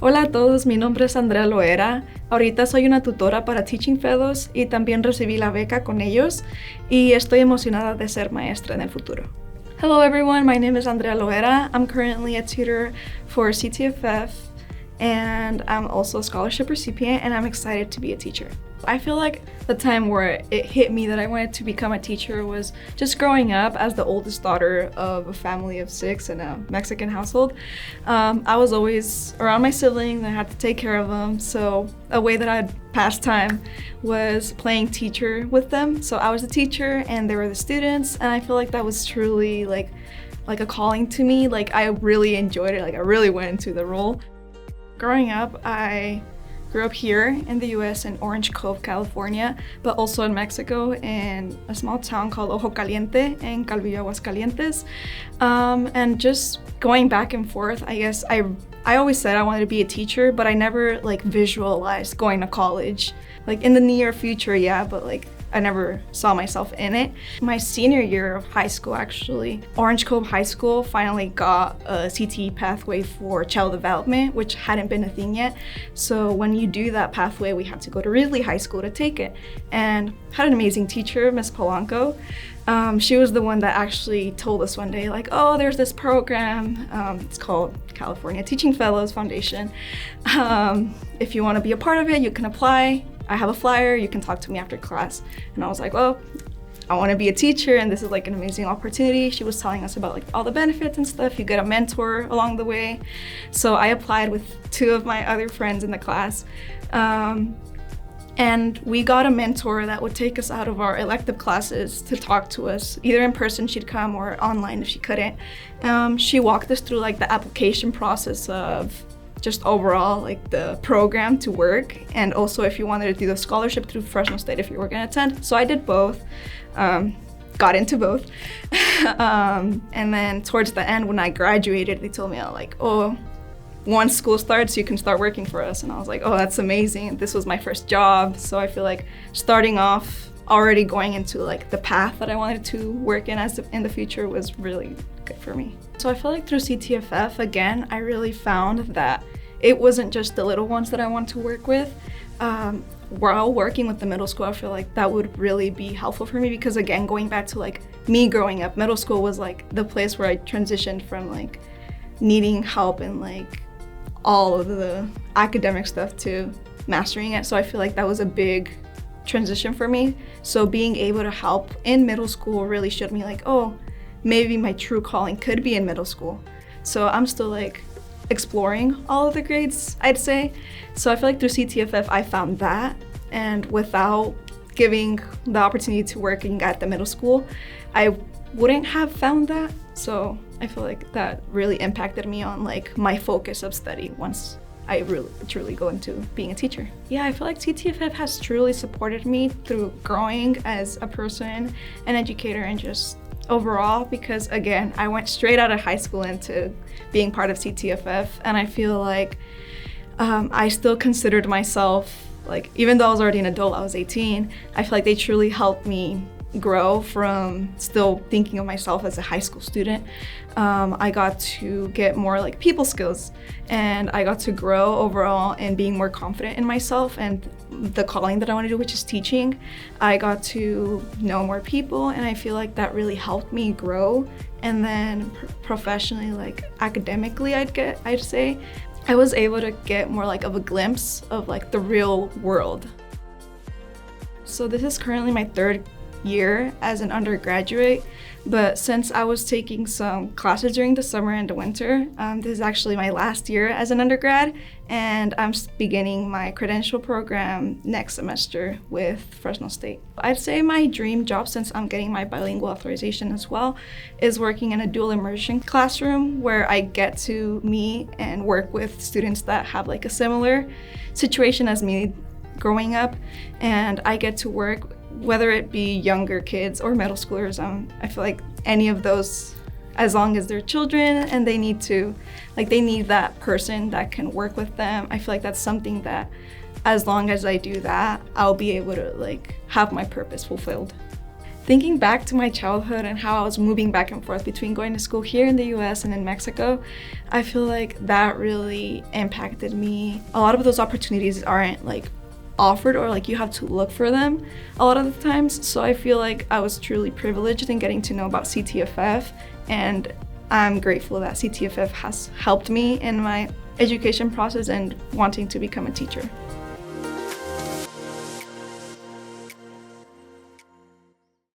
Hola a todos, mi nombre es Andrea Loera. Ahorita soy una tutora para Teaching Fellows y también recibí la beca con ellos y estoy emocionada de ser maestra en el futuro. Hello everyone, my name is Andrea Loera. I'm currently a tutor for CTFF and I'm also a scholarship recipient and I'm excited to be a teacher. I feel like the time where it hit me that I wanted to become a teacher was just growing up as the oldest daughter of a family of 6 in a Mexican household. I was always around my siblings and I had to take care of them. So a way that I'd pass time was playing teacher with them. So I was the teacher and they were the students, and I feel like that was truly like a calling to me. Like I really enjoyed it. Like I really went into the role. Growing up, I grew up here in the US in Orange Cove, California, but also in Mexico in a small town called Ojo Caliente in Calvillo, Aguascalientes. And just going back and forth, I guess I always said I wanted to be a teacher, but I never visualized going to college. In the near future, yeah, but I never saw myself in it. My senior year of high school, actually, Orange Cove High School finally got a CTE pathway for child development, which hadn't been a thing yet. So when you do that pathway, we had to go to Ridley High School to take it. And had an amazing teacher, Miss Polanco. She was the one that actually told us one day, oh, there's this program. It's called California Teaching Fellows Foundation. If you want to be a part of it, you can apply. I have a flyer, you can talk to me after class. And I was like, well, I want to be a teacher and this is an amazing opportunity. She was telling us about all the benefits and stuff. You get a mentor along the way. So I applied with 2 of my other friends in the class. And we got a mentor that would take us out of our elective classes to talk to us. Either in person she'd come or online if she couldn't. She walked us through the application process of just overall the program to work, and also if you wanted to do the scholarship through Fresno State if you were going to attend. So I did both, got into both. And then towards the end when I graduated, they told me, oh, once school starts, you can start working for us. And I was like, oh, that's amazing. This was my first job. So I feel starting off already going into the path that I wanted to work in in the future was really good for me. So I feel through CTFF, again, I really found that it wasn't just the little ones that I want to work with. While working with the middle school, I feel that would really be helpful for me because, again, going back to me growing up, middle school was the place where I transitioned from needing help in all of the academic stuff to mastering it. So I feel that was a big transition for me. So being able to help in middle school really showed me oh, maybe my true calling could be in middle school. So I'm still exploring all of the grades, I'd say. So I feel through CTFF I found that, and without giving the opportunity to work at the middle school, I wouldn't have found that. So I feel that really impacted me on my focus of study once I really truly go into being a teacher. Yeah, I feel CTFF has truly supported me through growing as a person, an educator, and just overall, because again, I went straight out of high school into being part of CTFF, and I feel I still considered myself, even though I was already an adult, I was 18, I feel they truly helped me grow from still thinking of myself as a high school student. I got to get more people skills, and I got to grow overall in being more confident in myself and the calling that I want to do, which is teaching. I got to know more people, and I feel that really helped me grow. And then professionally, academically, I'd say, I was able to get more of a glimpse of the real world. So this is currently my 3rd year as an undergraduate, but since I was taking some classes during the summer and the winter, this is actually my last year as an undergrad, and I'm beginning my credential program next semester with Fresno State. I'd say my dream job, since I'm getting my bilingual authorization as well, is working in a dual immersion classroom where I get to meet and work with students that have a similar situation as me growing up, and I get to work whether it be younger kids or middle schoolers. I feel any of those, as long as they're children and they need that person that can work with them, I feel that's something that as long as I do that, I'll be able to have my purpose fulfilled. Thinking back to my childhood and how I was moving back and forth between going to school here in the US and in Mexico, I feel like that really impacted me. A lot of those opportunities aren't like offered, or like you have to look for them a lot of the times. So I feel like I was truly privileged in getting to know about CTFF, and I'm grateful that CTFF has helped me in my education process and wanting to become a teacher.